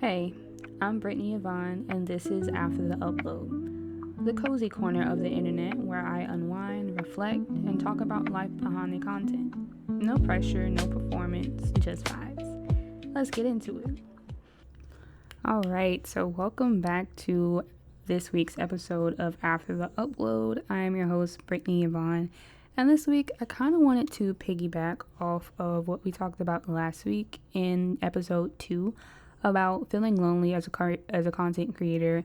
Hey, I'm Brittany Yvonne, and this is After the Upload, the cozy corner of the internet where I unwind, reflect, and talk about life behind the content. No pressure, no performance, just vibes. Let's get into it. All right, so welcome back to this week's episode of After the Upload. I am your host, Brittany Yvonne, and this week I kind of wanted to piggyback off of what we talked about last week in episode 2 about feeling lonely as a content creator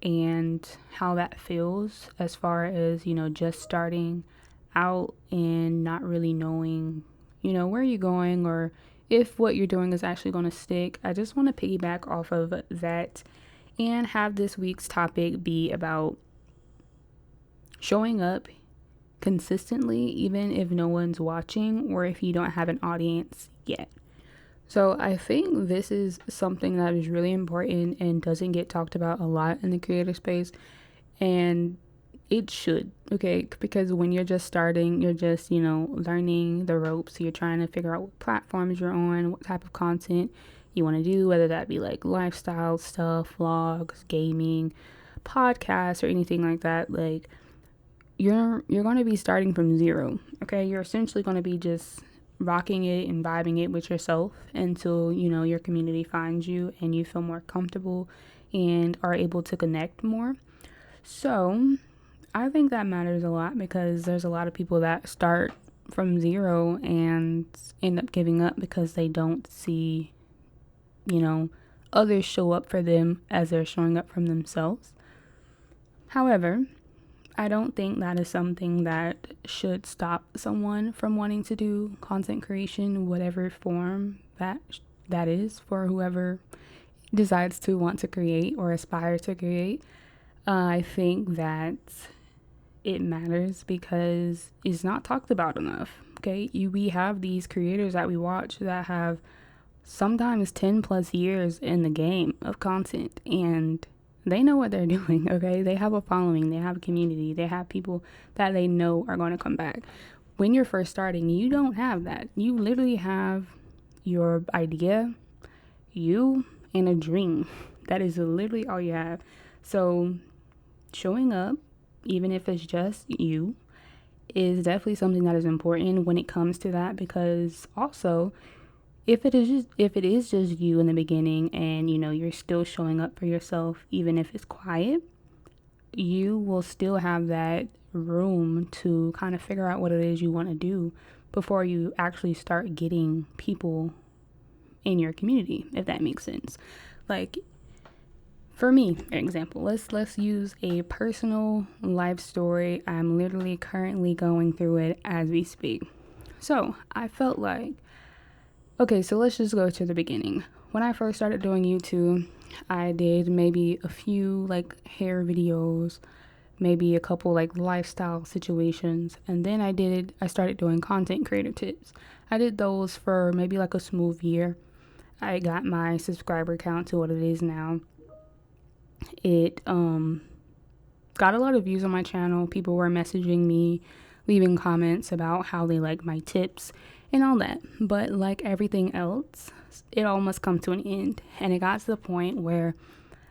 and how that feels as far as, just starting out and not really knowing, where you're going or if what you're doing is actually going to stick. I just want to piggyback off of that and have this week's topic be about showing up consistently, even if no one's watching or if you don't have an audience yet. So I think this is something that is really important and doesn't get talked about a lot in the creator space, and it should, okay? Because when you're just starting, you're just, learning the ropes. You're trying to figure out what platforms you're on, what type of content you want to do, whether that be like lifestyle stuff, vlogs, gaming, podcasts, or anything like that. Like you're going to be starting from zero, okay? You're essentially going to be just rocking it and vibing it with yourself until your community finds you and you feel more comfortable and are able to connect more. So I think that matters a lot because there's a lot of people that start from zero and end up giving up because they don't see others show up for them as they're showing up from themselves. However, I don't think that is something that should stop someone from wanting to do content creation, whatever form that is for whoever decides to want to create or aspire to create. I think that it matters because it's not talked about enough. Okay, we have these creators that we watch that have sometimes 10 plus years in the game of content, and they know what they're doing, okay? They have a following, they have a community, they have people that they know are going to come back. When you're first starting, you don't have that. You literally have your idea, you, and a dream. That is literally all you have. So, showing up, even if it's just you, is definitely something that is important when it comes to that, because also if it is just you in the beginning and you're still showing up for yourself, even if it's quiet, you will still have that room to kind of figure out what it is you want to do before you actually start getting people in your community, if that makes sense. Like for me, for example, let's use a personal life story. I'm literally currently going through it as we speak. So I felt like, okay, so let's just go to the beginning. When I first started doing YouTube, I did maybe a few like hair videos, maybe a couple like lifestyle situations, and then I started doing content creator tips. I did those for maybe like a smooth year. I got my subscriber count to what it is now. It got a lot of views on my channel. People were messaging me, leaving comments about how they like my tips and all that. But like everything else, it all must come to an end. And it got to the point where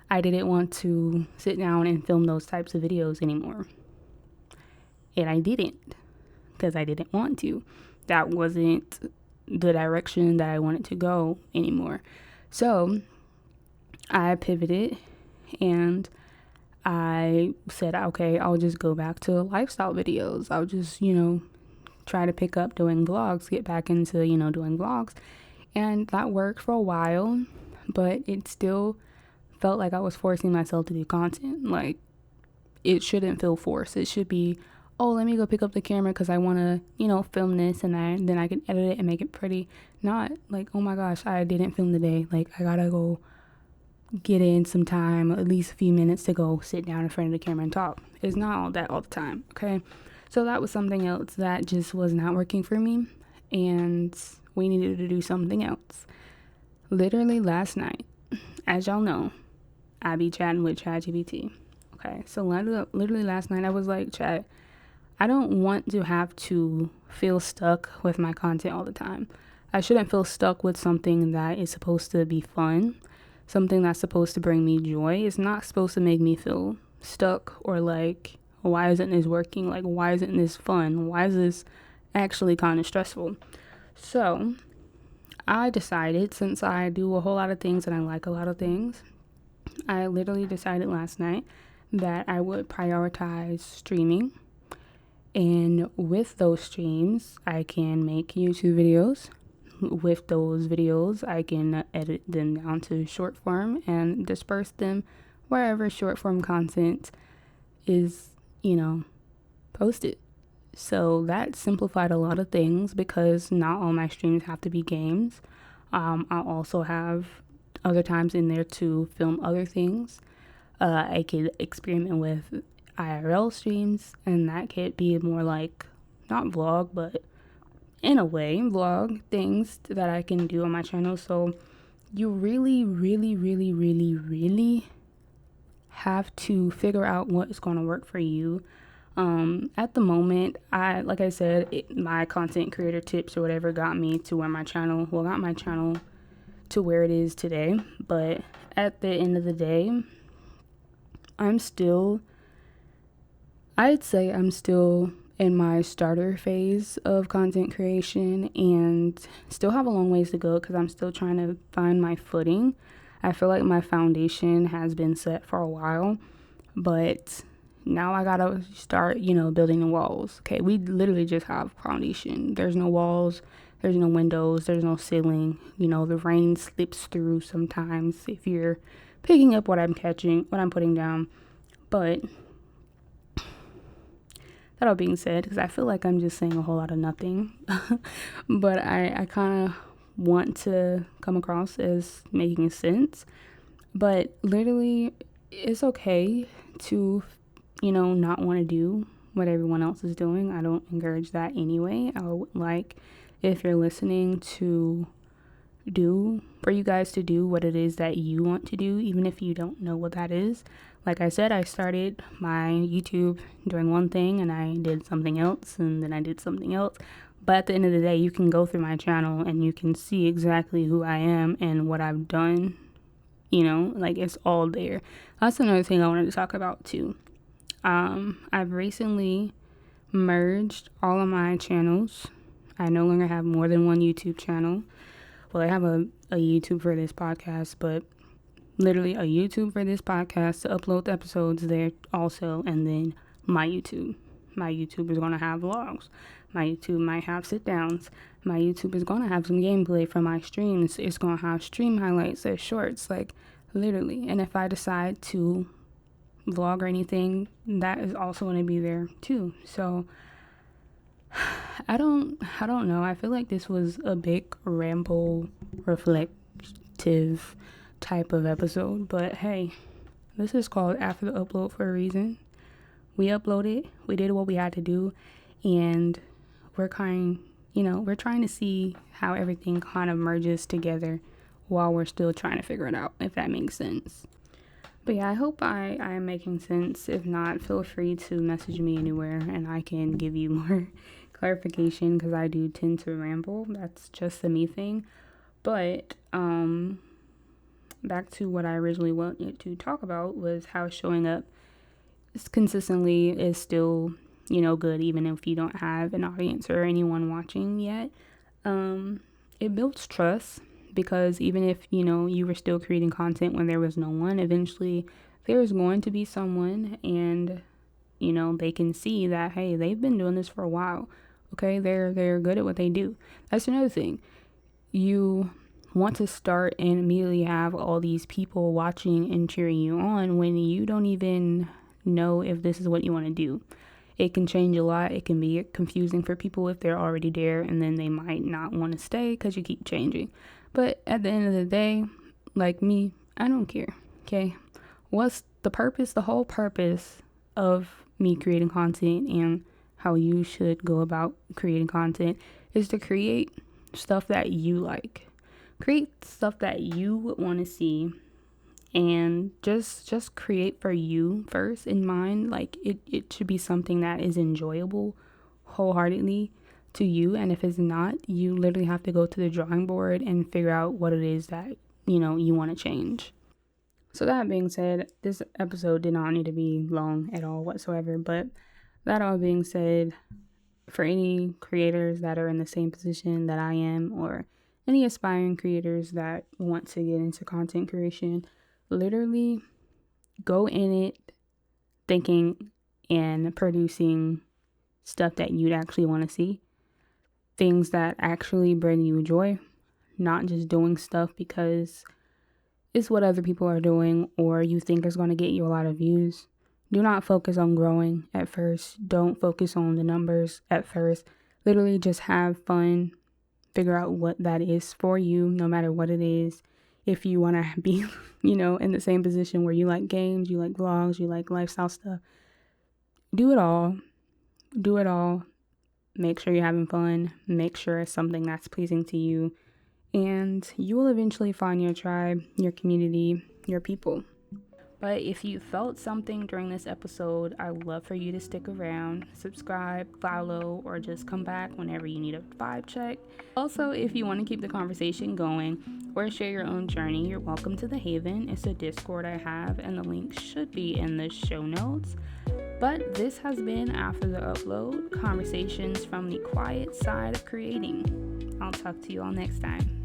I didn't want to sit down and film those types of videos anymore. And I didn't because I didn't want to. That wasn't the direction that I wanted to go anymore. So I pivoted and I said, okay, I'll just go back to lifestyle videos. I'll just, try to pick up doing vlogs, get back into, doing vlogs. And that worked for a while, but it still felt like I was forcing myself to do content. Like, it shouldn't feel forced. It should be, oh, let me go pick up the camera because I want to, film this and then I can edit it and make it pretty. Not like, oh my gosh, I didn't film today. Like, I gotta go get in some time, at least a few minutes to go sit down in front of the camera and talk. It's not all that all the time, okay? So that was something else that just was not working for me, and we needed to do something else. Literally last night, as y'all know, I be chatting with ChatGPT. Okay, so literally last night I was like, Chat, I don't want to have to feel stuck with my content all the time. I shouldn't feel stuck with something that is supposed to be fun, something that's supposed to bring me joy. It's not supposed to make me feel stuck or like, why isn't this working? Like, why isn't this fun? Why is this actually kind of stressful? So I decided, since I do a whole lot of things and I like a lot of things, I literally decided last night that I would prioritize streaming. And with those streams, I can make YouTube videos. With those videos, I can edit them down to short form and disperse them wherever short form content is, posted. So that simplified a lot of things because not all my streams have to be games. I'll also have other times in there to film other things. I could experiment with IRL streams, and that could be more like, not vlog, but in a way, vlog things that I can do on my channel. So you really, really, really, really, really have to figure out what is going to work for you. At the moment, like I said, my content creator tips or whatever got me to where got my channel to where it is today. But at the end of the day, I'd say I'm still in my starter phase of content creation and still have a long ways to go because I'm still trying to find my footing. I feel like my foundation has been set for a while, but now I gotta start, building the walls. Okay, we literally just have foundation. There's no walls, there's no windows, there's no ceiling. The rain slips through sometimes if you're picking up what I'm putting down. But that all being said, because I feel like I'm just saying a whole lot of nothing, but I kind of want to come across as making sense. But literally, it's okay to not want to do what everyone else is doing. I don't encourage that anyway. I would like, if you're listening, for you guys to do what it is that you want to do, even if you don't know what that is. Like I said, I started my YouTube doing one thing and I did something else and then I did something else. But at the end of the day, you can go through my channel and you can see exactly who I am and what I've done. It's all there. That's another thing I wanted to talk about too. I've recently merged all of my channels. I no longer have more than one YouTube channel. Well, I have a YouTube for this podcast, but literally a YouTube for this podcast to upload the episodes there also, and then my YouTube. My YouTube is going to have vlogs. My YouTube might have sit downs. My YouTube is going to have some gameplay from my streams. It's going to have stream highlights as shorts, like literally. And if I decide to vlog or anything, that is also going to be there too. So I don't know. I feel like this was a big ramble, reflective type of episode, but hey, this is called After the Upload for a reason. We uploaded, we did what we had to do, and we're trying to see how everything kind of merges together while we're still trying to figure it out, if that makes sense. But yeah, I hope I am making sense. If not, feel free to message me anywhere and I can give you more clarification because I do tend to ramble. That's just the me thing. But back to what I originally wanted to talk about was how showing up consistently is still, good even if you don't have an audience or anyone watching yet. It builds trust because even if, you were still creating content when there was no one, eventually there's going to be someone and, they can see that, hey, they've been doing this for a while. Okay, they're good at what they do. That's another thing. You want to start and immediately have all these people watching and cheering you on when you don't even know if this is what you want to do. It can change a lot. It can be confusing for people if they're already there and then they might not want to stay because you keep changing. But at the end of the day, like me, I don't care. Okay, what's the purpose? The whole purpose of me creating content and how you should go about creating content is to create stuff that you like. Create stuff that you would want to see and just create for you first in mind. Like it should be something that is enjoyable wholeheartedly to you. And if it's not, you literally have to go to the drawing board and figure out what it is that, you want to change. So that being said, this episode did not need to be long at all whatsoever, but that all being said, for any creators that are in the same position that I am, or any aspiring creators that want to get into content creation, literally go in it thinking and producing stuff that you'd actually want to see, things that actually bring you joy, not just doing stuff because it's what other people are doing or you think is going to get you a lot of views. Do not focus on growing at first. Don't focus on the numbers at first. Literally just have fun. Figure out what that is for you, no matter what it is. If you want to be, in the same position where you like games, you like vlogs, you like lifestyle stuff, do it all. Do it all. Make sure you're having fun. Make sure it's something that's pleasing to you. And you will eventually find your tribe, your community, your people. But if you felt something during this episode, I would love for you to stick around, subscribe, follow, or just come back whenever you need a vibe check. Also, if you want to keep the conversation going or share your own journey, you're welcome to The Haven. It's a Discord I have, and the link should be in the show notes. But this has been After the Upload, conversations from the quiet side of creating. I'll talk to you all next time.